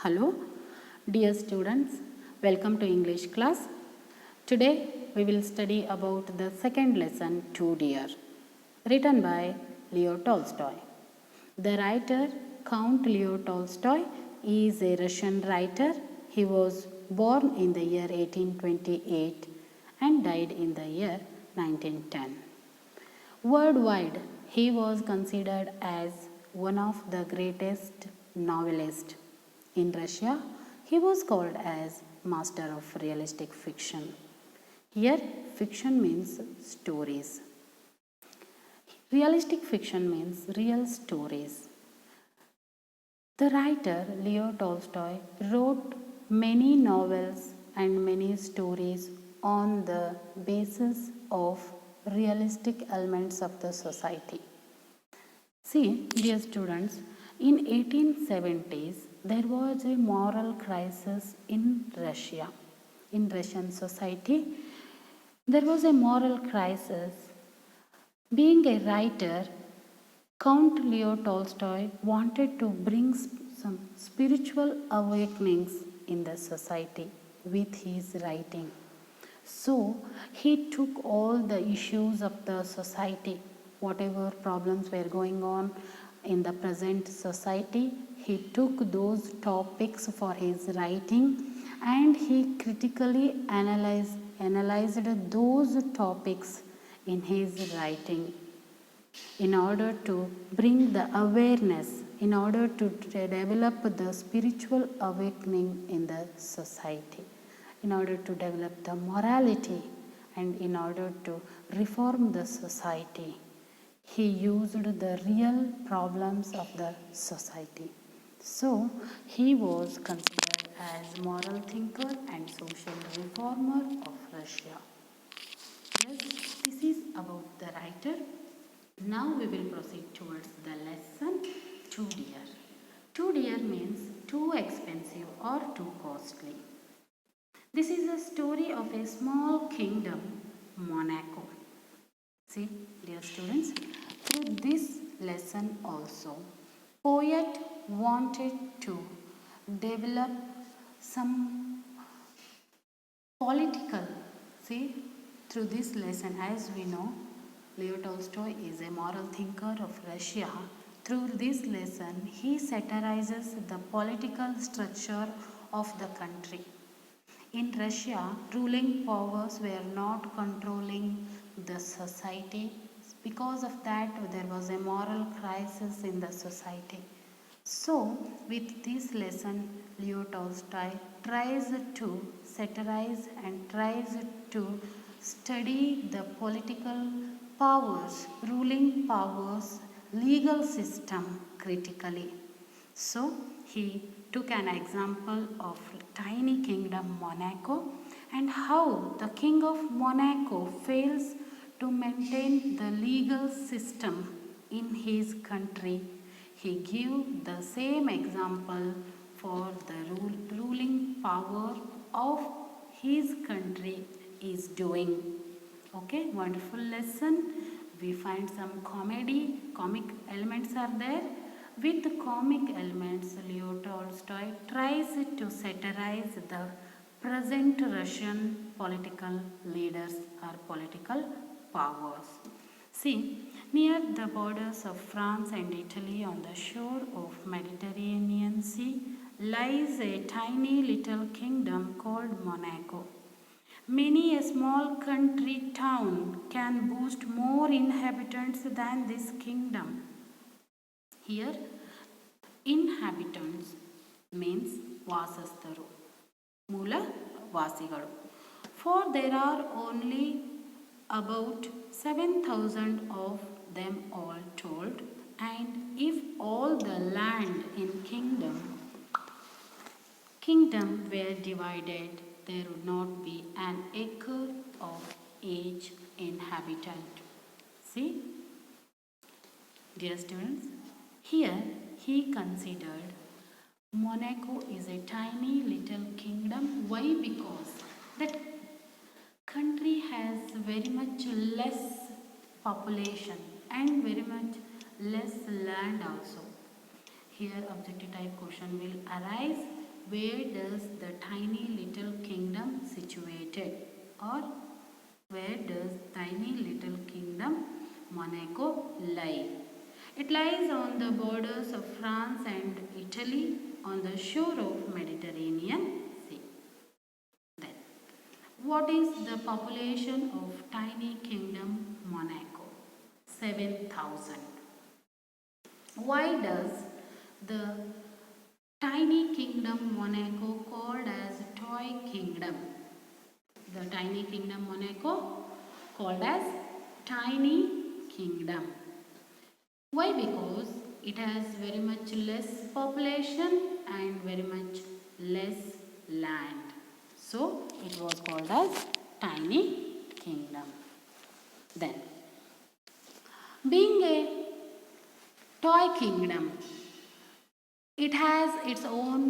Hello, dear students, welcome to English class. Today we will study about the second lesson, Two Deer, written by Leo Tolstoy. The writer Count Leo Tolstoy is a Russian writer. He was born in the year 1828 and died in the year 1910. Worldwide, he was considered as one of the greatest novelists. In Russia, he was called as master of realistic fiction. Here, fiction means stories. Realistic fiction means real stories. The writer Leo Tolstoy wrote many novels and many stories on the basis of realistic elements of the society. See, dear students, in 1870s there was a moral crisis in Russia. In Russian society, there was a moral crisis. Being a writer, Count Leo Tolstoy wanted to bring some spiritual awakenings in the society with his writing. So he took all the issues of the society, whatever problems were going on in the present society, he took those topics for his writing and he critically analyzed those topics in his writing in order to bring the awareness, in order to develop the spiritual awakening in the society, in order to develop the morality, and in order to reform the society. He used the real problems of the society. So, he was considered as moral thinker and social reformer of Russia. Yes, this is about the writer. Now we will proceed towards the lesson Too Dear. Too dear means too expensive or too costly. This is a story of a small kingdom, Monaco. See, dear students, through this lesson also, poet wanted to develop some political, see, through this lesson, as we know, Leo Tolstoy is a moral thinker of Russia. Through this lesson, he satirizes the political structure of the country. In Russia, ruling powers were not controlling the society. Because of that, there was a moral crisis in the society. So, with this lesson, Leo Tolstoy tries to satirize and tries to study the political powers, ruling powers, legal system critically. So, he took an example of tiny kingdom Monaco and how the king of Monaco fails to maintain the legal system in his country. He gave the same example for the ruling power of his country is doing. Okay, wonderful lesson. We find some comic elements are there. With the comic elements, Leo Tolstoy tries to satirize the present Russian political leaders or political powers. See, near the borders of France and Italy on the shore of Mediterranean Sea lies a tiny little kingdom called Monaco. Many a small country town can boast more inhabitants than this kingdom. Here, inhabitants means ವಾಸಸ್ಥರು, ಮೂಲ ವಾಸಿಗಳು. For there are only about 7,000 of them all told, and if all the land in kingdom were divided, there would not be an acre of each inhabitant. See, dear students, here he considered Monaco is a tiny little kingdom. Why? Because that country has very much less population and very much less land also. Here objective type question will arise. where does the tiny little kingdom situated, or where does tiny little kingdom Monaco lie? It lies on the borders of France and Italy on the shore of Mediterranean Sea. Then, what is the population of tiny kingdom Monaco? 7,000. Why does the tiny kingdom Monaco called as toy kingdom? The tiny kingdom Monaco called as tiny kingdom. Why? Because it has very much less population and very much less land. So it was called as tiny kingdom. Then, being a toy kingdom, it has its own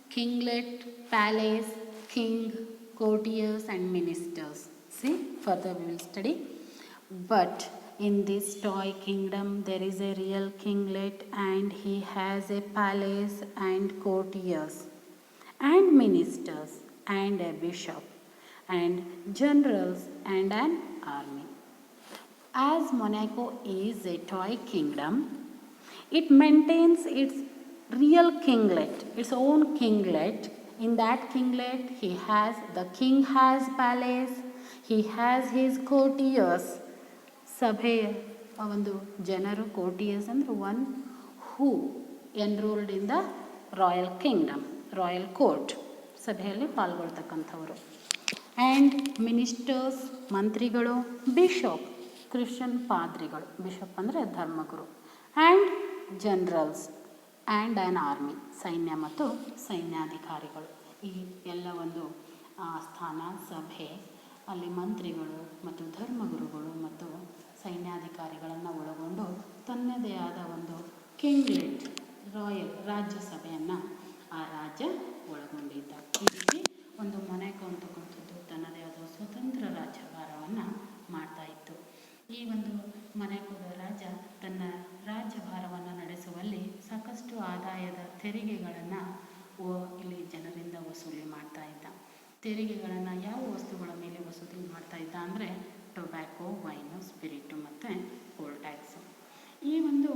kinglet, palace, king, courtiers and ministers. See, further we will study. But in this toy kingdom there is a real kinglet and he has a palace and courtiers and ministers and a bishop and generals and an army. As Monaco is a toy kingdom, it maintains its real kinglet, its own kinglet. In that kinglet, the king has palace, he has his courtiers. ಸಭೆಯ ಒಂದು ಜನರು courtiers ಅಂದರೆ one who enrolled in the royal kingdom, royal court ಸಭೆಯಲ್ಲಿ ಪಾಲ್ಗೊಳ್ತಕ್ಕಂಥವರು. And ministers ಮಂತ್ರಿಗಳು, bishop Christian ಪಾದ್ರಿಗಳು, bishop ಅಂದರೆ ಧರ್ಮಗುರು, and generals and an army ಸೈನ್ಯ ಮತ್ತು ಸೈನ್ಯಾಧಿಕಾರಿಗಳು. ಈ ಎಲ್ಲ ಒಂದು ಸ್ಥಾನ ಸಭೆ ಅಲ್ಲಿ ಮಂತ್ರಿಗಳು ಮತ್ತು ಧರ್ಮಗುರುಗಳು ಮತ್ತು ಸೈನ್ಯಾಧಿಕಾರಿಗಳನ್ನು ಒಳಗೊಂಡು ತನ್ನದೇ ಆದ ಒಂದು ಕಿಂಗ್ಲೆಟ್ ರಾಯಲ್ ರಾಜ್ಯಸಭೆಯನ್ನು ಆ ರಾಜ್ಯ ಒಳಗೊಂಡಿದ್ದ. ಈ ರೀತಿ ಒಂದು ಮೊನಾಕೋ ಅಂತಕ್ಕಂಥದ್ದು ತನ್ನದೇ ಆದ ಸ್ವತಂತ್ರ ರಾಜ್ಯಭಾರವನ್ನು ಮಾಡ್ತಾ ಇತ್ತು. ಈ ಒಂದು ಮೊನಾಕೋದ ರಾಜ ತನ್ನ ರಾಜ್ಯಭಾರವನ್ನು ನಡೆಸುವಲ್ಲಿ ಸಾಕಷ್ಟು ಆದಾಯದ ತೆರಿಗೆಗಳನ್ನು ಇಲ್ಲಿ ಜನರಿಂದ ವಸೂಲಿ ಮಾಡ್ತಾ ಇದ್ದ. ತೆರಿಗೆಗಳನ್ನು ಯಾವ ವಸ್ತುಗಳ ಮೇಲೆ ವಸೂಲಿ ಮಾಡ್ತಾ ಇದ್ದ ಅಂದರೆ ಟೊಬ್ಯಾಕೋ, ವೈನು, ಸ್ಪಿರಿಟು ಮತ್ತು ಪೋಲ್ ಟ್ಯಾಕ್ಸು. ಈ ಒಂದು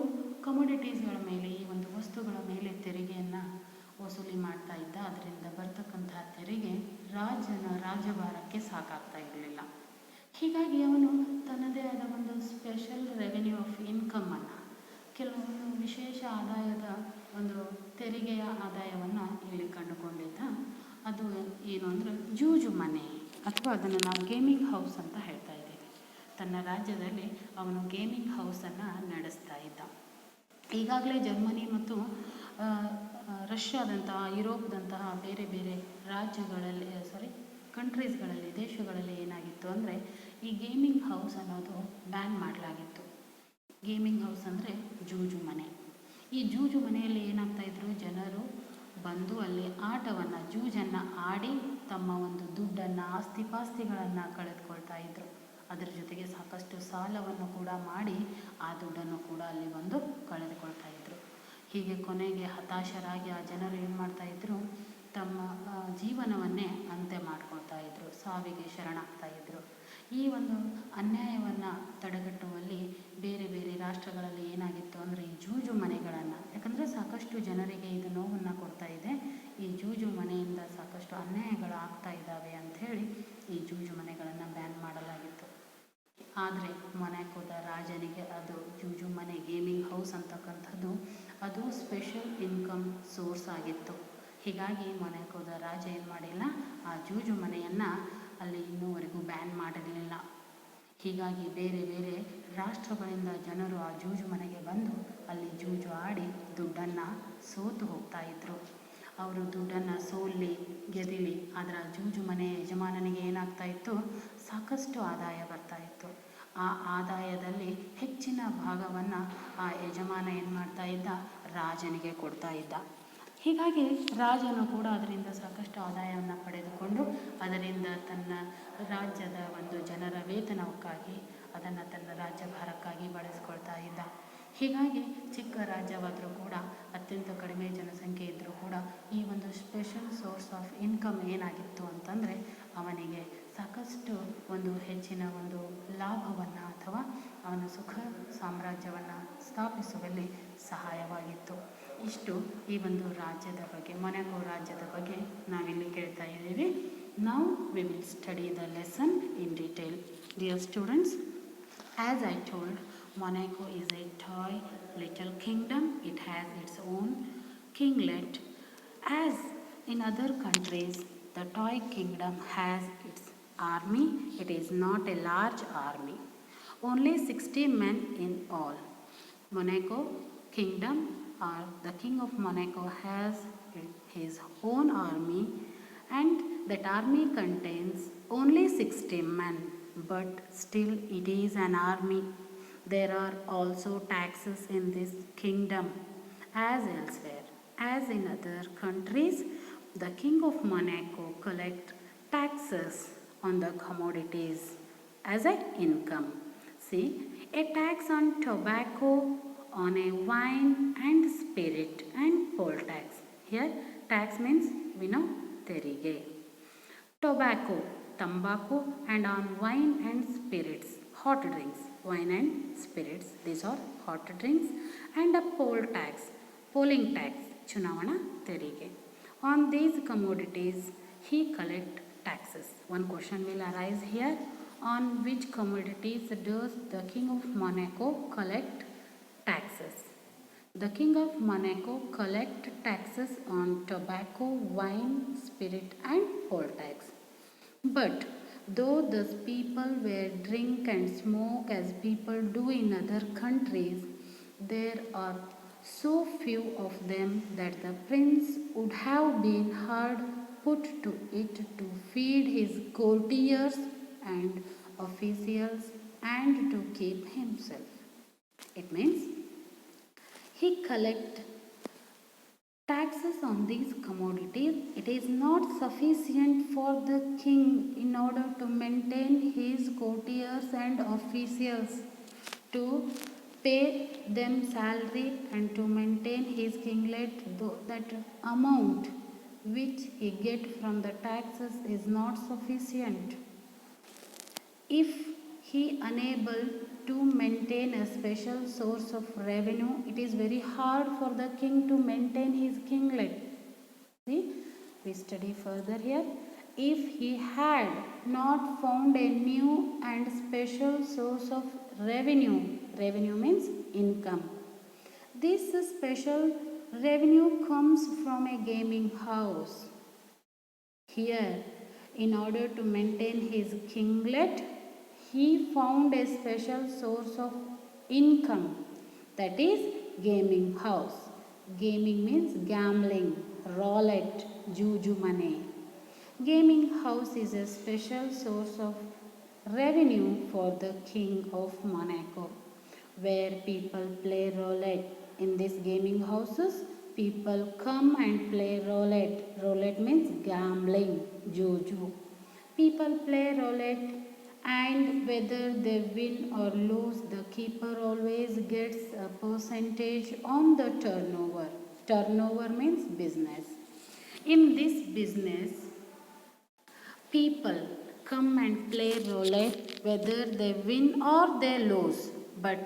ಕಮೋಡಿಟೀಸ್ಗಳ ಮೇಲೆ, ಈ ಒಂದು ವಸ್ತುಗಳ ಮೇಲೆ ತೆರಿಗೆಯನ್ನು ವಸೂಲಿ ಮಾಡ್ತಾ ಇದ್ದ. ಅದರಿಂದ ಬರ್ತಕ್ಕಂತಹ ತೆರಿಗೆ ರಾಜ್ಯಭಾರಕ್ಕೆ ಸಾಕಾಗ್ತಾ ಇರಲಿಲ್ಲ. ಹೀಗಾಗಿ ಅವನು ತನ್ನದೇ ಆದ ಒಂದು ಸ್ಪೆಷಲ್ ರೆವೆನ್ಯೂ ಆಫ್ ಇನ್ಕಮನ್ನು, ಕೆಲವೊಂದು ವಿಶೇಷ ಆದಾಯದ ಒಂದು ತೆರಿಗೆಯ ಆದಾಯವನ್ನು ಇಲ್ಲಿ ಕಂಡುಕೊಂಡಿದ್ದ. ಅದು ಏನು ಅಂದರೆ ಜೂಜು ಮನೆ, ಅಥವಾ ಅದನ್ನು ನಾವು ಗೇಮಿಂಗ್ ಹೌಸ್ ಅಂತ ಹೇಳ್ತಾ ಇದ್ದೀವಿ. ತನ್ನ ರಾಜ್ಯದಲ್ಲಿ ಅವನು ಗೇಮಿಂಗ್ ಹೌಸನ್ನು ನಡೆಸ್ತಾ ಇದ್ದ. ಈಗಾಗಲೇ ಜರ್ಮನಿ ಮತ್ತು ರಷ್ಯಾದಂತಹ, ಯುರೋಪ್ದಂತಹ ಬೇರೆ ಬೇರೆ ರಾಜ್ಯಗಳಲ್ಲಿ ಕಂಟ್ರೀಸ್ಗಳಲ್ಲಿ, ದೇಶಗಳಲ್ಲಿ ಏನಾಗಿತ್ತು ಅಂದರೆ ಈ ಗೇಮಿಂಗ್ ಹೌಸ್ ಅನ್ನೋದು ಬ್ಯಾನ್ ಮಾಡಲಾಗಿತ್ತು. ಗೇಮಿಂಗ್ ಹೌಸ್ ಅಂದರೆ ಜೂಜು ಮನೆ. ಈ ಜೂಜು ಮನೆಯಲ್ಲಿ ಏನಾಗ್ತಾಯಿದ್ರು, ಜನರು ಬಂದು ಅಲ್ಲಿ ಆಟವನ್ನು, ಜೂಜನ್ನು ಆಡಿ ತಮ್ಮ ಒಂದು ದುಡ್ಡನ್ನು, ಆಸ್ತಿಪಾಸ್ತಿಗಳನ್ನು ಕಳೆದುಕೊಳ್ತಾ ಇದ್ದರು. ಅದರ ಜೊತೆಗೆ ಸಾಕಷ್ಟು ಸಾಲವನ್ನು ಕೂಡ ಮಾಡಿ ಆ ದುಡ್ಡನ್ನು ಕೂಡ ಅಲ್ಲಿ ಬಂದು ಕಳೆದುಕೊಳ್ತಾ ಇದ್ದರು. ಹೀಗೆ ಕೊನೆಗೆ ಹತಾಶರಾಗಿ ಆ ಜನರು ಏನು ಮಾಡ್ತಾಯಿದ್ರು, ತಮ್ಮ ಜೀವನವನ್ನೇ ಅಂತ್ಯ ಮಾಡ್ಕೊಳ್ತಾ ಇದ್ದರು, ಸಾವಿಗೆ ಶರಣಾಗ್ತಾ ಇದ್ದರು. ಈ ಒಂದು ಅನ್ಯಾಯವನ್ನು ತಡೆಗಟ್ಟುವಲ್ಲಿ ಬೇರೆ ಬೇರೆ ರಾಷ್ಟ್ರಗಳಲ್ಲಿ ಏನಾಗಿತ್ತು ಅಂದರೆ ಈ ಜೂಜು ಮನೆಗಳನ್ನು, ಯಾಕಂದರೆ ಸಾಕಷ್ಟು ಜನರಿಗೆ ಇದು ನೋವನ್ನು ಕೊಡ್ತಾ ಇದೆ, ಈ ಜೂಜು ಮನೆಯಿಂದ ಸಾಕಷ್ಟು ಅನ್ಯಾಯಗಳು ಆಗ್ತಾ ಇದ್ದಾವೆ ಅಂಥೇಳಿ ಈ ಜೂಜು ಮನೆಗಳನ್ನು ಬ್ಯಾನ್ ಮಾಡಲಾಗಿತ್ತು. ಆದರೆ ಮೊನಾಕೋದ ರಾಜನಿಗೆ ಅದು ಜೂಜು ಮನೆ, ಗೇಮಿಂಗ್ ಹೌಸ್ ಅಂತಕ್ಕಂಥದ್ದು ಅದು ಸ್ಪೆಷಲ್ ಇನ್ಕಮ್ ಸೋರ್ಸ್ ಆಗಿತ್ತು. ಹೀಗಾಗಿ ಮೊನಾಕೋದ ರಾಜ ಏನು ಮಾಡಿಲ್ಲ, ಆ ಜೂಜು ಮನೆಯನ್ನು ಅಲ್ಲಿ ಇನ್ನೂವರೆಗೂ ಬ್ಯಾನ್ ಮಾಡಿರಲಿಲ್ಲ. ಹೀಗಾಗಿ ಬೇರೆ ಬೇರೆ ರಾಷ್ಟ್ರಗಳಿಂದ ಜನರು ಆ ಜೂಜು ಮನೆಗೆ ಬಂದು ಅಲ್ಲಿ ಜೂಜು ಆಡಿ ದುಡ್ಡನ್ನು ಸೋತು ಹೋಗ್ತಾ ಇದ್ದರು. ಅವರು ದುಡ್ಡನ್ನು ಸೋಲಿ ಗೆದಿಲಿ ಅದರ ಜೂಜು ಮನೆ ಯಜಮಾನನಿಗೆ ಏನಾಗ್ತಾ ಇತ್ತು, ಸಾಕಷ್ಟು ಆದಾಯ ಬರ್ತಾ ಇತ್ತು. ಆ ಆದಾಯದಲ್ಲಿ ಹೆಚ್ಚಿನ ಭಾಗವನ್ನು ಆ ಯಜಮಾನ ಏನು ಮಾಡ್ತಾ ಇದ್ದ, ರಾಜನಿಗೆ ಕೊಡ್ತಾ ಇದ್ದ. ಹೀಗಾಗಿ ರಾಜನು ಕೂಡ ಅದರಿಂದ ಸಾಕಷ್ಟು ಆದಾಯವನ್ನು ಪಡೆದುಕೊಂಡು ಅದರಿಂದ ತನ್ನ ರಾಜ್ಯದ ಒಂದು ಜನರ ವೇತನಕ್ಕಾಗಿ, ಅದನ್ನು ತನ್ನ ರಾಜ್ಯಭಾರಕ್ಕಾಗಿ ಬಳಸ್ಕೊಳ್ತಾ ಇದ್ದ. ಹೀಗಾಗಿ ಚಿಕ್ಕ ರಾಜ್ಯವಾದರೂ ಕೂಡ ಅತ್ಯಂತ ಕಡಿಮೆ ಜನಸಂಖ್ಯೆ ಇದ್ದರೂ ಕೂಡ ಈ ಒಂದು ಸ್ಪೆಷಲ್ ಸೋರ್ಸ್ ಆಫ್ ಇನ್ಕಮ್ ಏನಾಗಿತ್ತು ಅಂತಂದರೆ ಅವನಿಗೆ ಸಾಕಷ್ಟು ಒಂದು ಹೆಚ್ಚಿನ ಒಂದು ಲಾಭವನ್ನು ಅಥವಾ ಅವನ ಸುಖ ಸಾಮ್ರಾಜ್ಯವನ್ನು ಸ್ಥಾಪಿಸುವಲ್ಲಿ ಸಹಾಯವಾಗಿತ್ತು. ಇಷ್ಟು ಈ ಒಂದು ರಾಜ್ಯದ ಬಗ್ಗೆ, ಮೊನಾಕೋ ರಾಜ್ಯದ ಬಗ್ಗೆ ನಾವಿಲ್ಲಿ ಕೇಳ್ತಾ ಇದ್ದೀವಿ. ನಾವು we will study the lesson in detail. Dear students, as I told, Monaco is a toy little kingdom. It has its own kinglet. As in other countries, the toy kingdom has its army. It is not a large army. Only 60 men in all. Monaco kingdom, or the king of Monaco, has his own army, and that army contains only 60 men. But still it is an army. There are also taxes in this kingdom as elsewhere. As in other countries, the king of Monaco collects taxes on the commodities as an income. See, a tax on tobacco, on a wine and spirit, and poll tax. Here tax means we know ತೆರಿಗೆ. Tobacco, tobacco, and on wine and spirits, hot drinks, wine and spirits, these are hot drinks, and a poll tax, polling tax, ಚುನಾವಣಾ ತೆರಿಗೆ. On these commodities he collect taxes. One question will arise here: on which commodities does the king of Monaco collect taxes? The king of Monaco collect taxes on tobacco, wine, spirit, and poll tax. But though these people were drink and smoke as people do in other countries, there are so few of them that the prince would have been hard put to it to feed his courtiers and officials and to keep himself. It means he collect taxes on these commodities. It is not sufficient for the king in order to maintain his courtiers and officials, to pay them salary and to maintain his kinglet. That amount which he get from the taxes is not sufficient. If he unable to maintain a special source of revenue, it is very hard for the king to maintain his kinglet. See, we study further here. If he had not found a new and special source of revenue, revenue means income. This special revenue comes from a gaming house. Here, in order to maintain his kinglet, he found a special source of income, that is gaming house. Gaming means gambling, roulette, juju money. Gaming house is a special source of revenue for the king of Monaco, where people play roulette. In these gaming houses, people come and play roulette. Roulette means gambling, juju. People play roulette, and whether they win or lose, the keeper always gets a percentage on the turnover. Turnover means business. In this business, people come and play roulette whether they win or they lose, but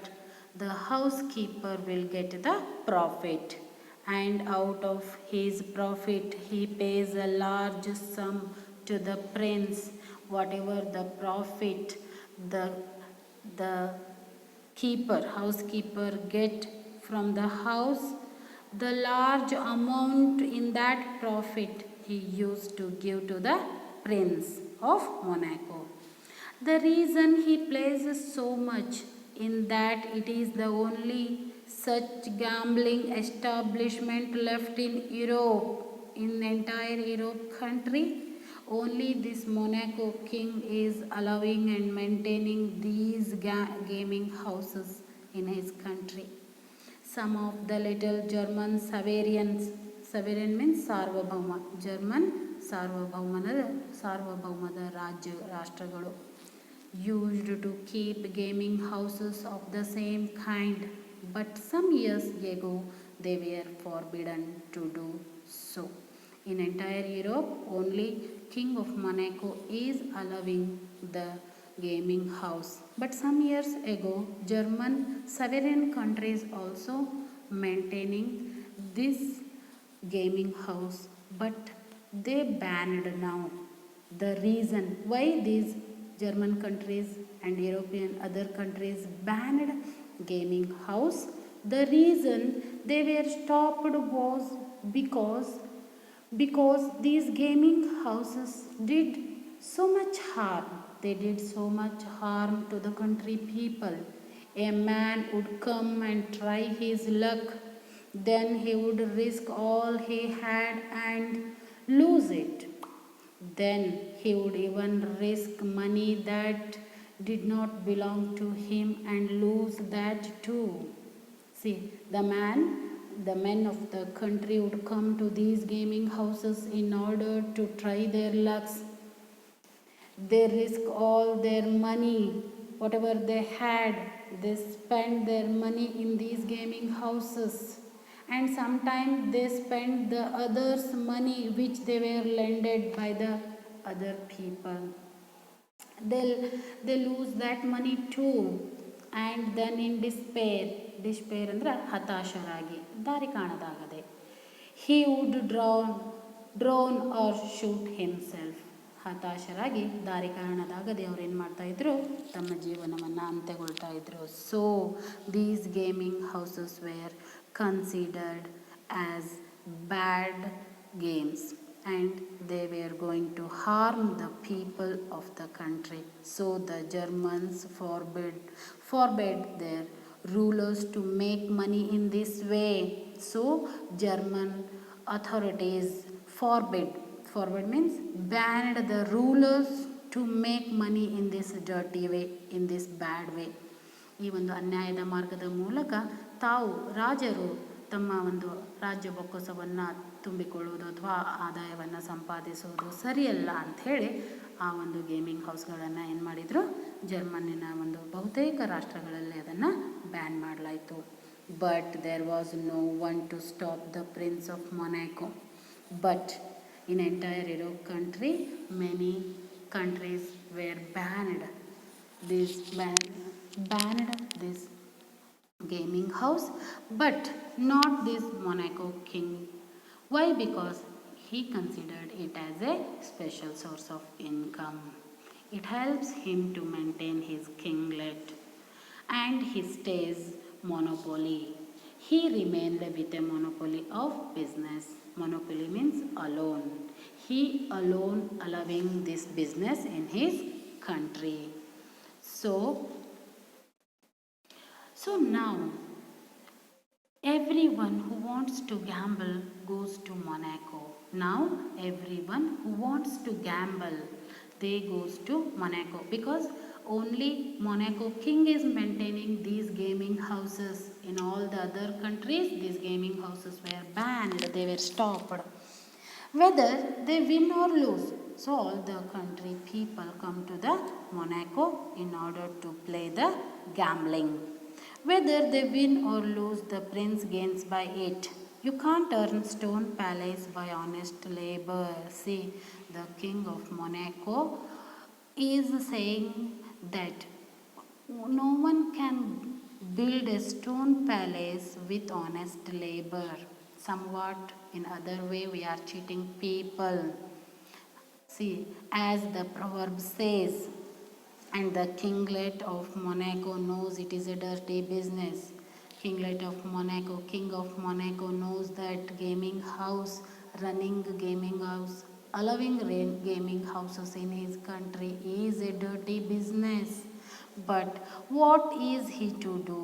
the housekeeper will get the profit, and out of his profit he pays a large sum to the prince. Whatever the profit the housekeeper get from the house, the large amount in that profit he used to give to the prince of Monaco. The reason he places so much in that it is the only such gambling establishment left in Europe, in entire Europe country. Only this Monaco king is allowing and maintaining these gaming houses in his country. Some of the little German sovereigns, sovereign means ಸಾರ್ವಭೌಮ, German ಸಾರ್ವಭೌಮದ ರಾಷ್ಟ್ರಗಳು, used to keep gaming houses of the same kind. but some years ago they were forbidden to do so. In entire Europe, only King of Monaco is allowing the gaming house. But some years ago, German sovereign countries also maintaining this gaming house, but they banned now. The reason why these German countries and European other countries banned gaming house, the reason they were stopped was because these gaming houses did so much harm. They did so much harm to the country people. A man would come and try his luck, then he would risk all he had and lose it. Then he would even risk money that did not belong to him and lose that too. See, the men of the country would come to these gaming houses in order to try their lucks. They risk all their money, whatever they had, they spend their money in these gaming houses. And sometimes they spend the others' money which they were lended by the other people. They lose that money too. And then in despair ಅಂದ್ರೆ ಹತಾಶರಾಗಿ ದಾರಿ ಕಾಣದಾಗದೆ, he would drown or shoot himself. ಹತಾಶರಾಗಿ ದಾರಿ ಕಾರಣದಾಗದೆ ಅವ್ರು ಏನು ಮಾಡ್ತಾಯಿದ್ರು, ತಮ್ಮ ಜೀವನವನ್ನು ಅಂತ್ಯಗೊಳ್ತಾ ಇದ್ರು. So these gaming houses were considered as bad games and they were going to harm the people of the country. So the Germans forbade their rulers to make money in this way. So German authorities forbid means banned the rulers to make money in this dirty way, in this bad way. ಈ ಒಂದು ಅನ್ಯಾಯದ ಮಾರ್ಗದ ಮೂಲಕ ತಾವು ರಾಜರು ತಮ್ಮ ಒಂದು ರಾಜ್ಯ ಬೊಕ್ಕಸವನ್ನು ತುಂಬಿಕೊಳ್ಳುವುದು ಅಥವಾ ಆದಾಯವನ್ನು ಸಂಪಾದಿಸುವುದು ಸರಿಯಲ್ಲ ಅಂಥೇಳಿ ಆ ಒಂದು ಗೇಮಿಂಗ್ ಹೌಸ್ಗಳನ್ನು ಏನು ಮಾಡಿದರು, ಜರ್ಮನಿನ ಒಂದು ಬಹುತೇಕ ರಾಷ್ಟ್ರಗಳಲ್ಲಿ ಅದನ್ನು ಬ್ಯಾನ್ ಮಾಡಲಾಯಿತು. But there was no one to stop the prince of Monaco. But in entire Europe country, many countries were banned this gaming house, but not this Monaco king. Why? Because he considered it as a special source of income. It helps him to maintain his kinglet and his stays monopoly. He remained with a monopoly of business. Monopoly means alone. He alone allowing this business in his country. So now everyone who wants to gamble goes to Monaco. Now everyone who wants to gamble, they goes to Monaco, because only Monaco king is maintaining these gaming houses. In all the other countries, these gaming houses were banned, they were stopped. Whether they win or lose, so all the country people come to the Monaco in order to play the gambling. Whether they win or lose, the prince gains by it. You can't earn stone palace by honest labor. See, the king of Monaco is saying that no one can build a stone palace with honest labor. Somewhat in other way we are cheating people. See, as the proverb says, and the kinglet of Monaco knows it is a dirty business. Kinglet of Monaco, king of Monaco knows that gaming house, running gaming house, allowing gaming houses in his country is a dirty business. But what is he to do?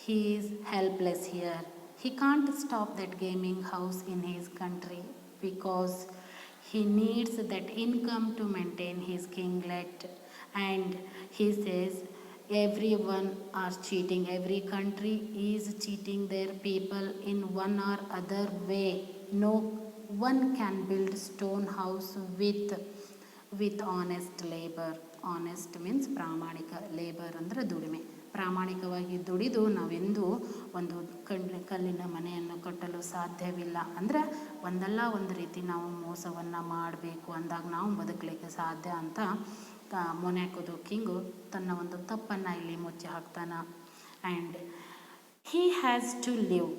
He is helpless here. He can't stop that gaming house in his country because he needs that income to maintain his kinglet. And he says everyone are cheating, every country is cheating their people in one or other way. No one can build stone house with honest labor. Honest means ಪ್ರಾಮಾಣಿಕ, labor ಅಂದರೆ ದುಡಿಮೆ. ಪ್ರಾಮಾಣಿಕವಾಗಿ ದುಡಿದು ನಾವೆಂದೂ ಒಂದು ಕಲ್ಲಿನ ಮನೆಯನ್ನು ಕಟ್ಟಲು ಸಾಧ್ಯವಿಲ್ಲ. ಅಂದರೆ ಒಂದಲ್ಲ ಒಂದು ರೀತಿ ನಾವು ಮೋಸವನ್ನು ಮಾಡಬೇಕು ಅಂದಾಗ ನಾವು ಬದುಕಲಿಕ್ಕೆ ಸಾಧ್ಯ ಅಂತ ಮೊನ್ಯಾಕೋದು ಕಿಂಗು ತನ್ನ ಒಂದು ತಪ್ಪನ್ನು ಇಲ್ಲಿ ಮುಚ್ಚಿ ಹಾಕ್ತಾನೆ. And he has to live,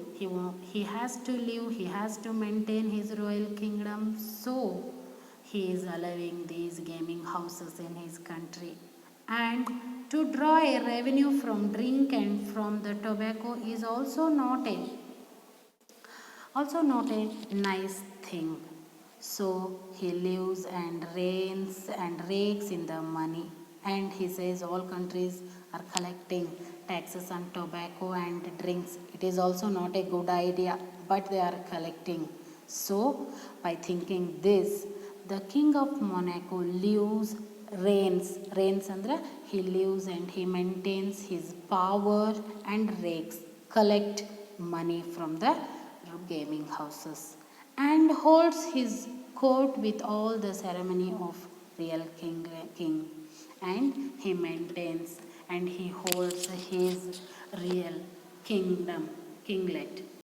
he has to live, he has to maintain his royal kingdom, so he is allowing these gaming houses in his country. And to draw a revenue from drink and from the tobacco is also not a nice thing. So he lives and reigns and rakes in the money. And he says all countries are collecting taxes on tobacco and drinks. It is also not a good idea, but they are collecting. So by thinking this, the king of Monaco reigns andre he lives and he maintains his power and collect money from the gaming houses and holds his court with all the ceremony of real king, and he maintains and he holds his real kinglet.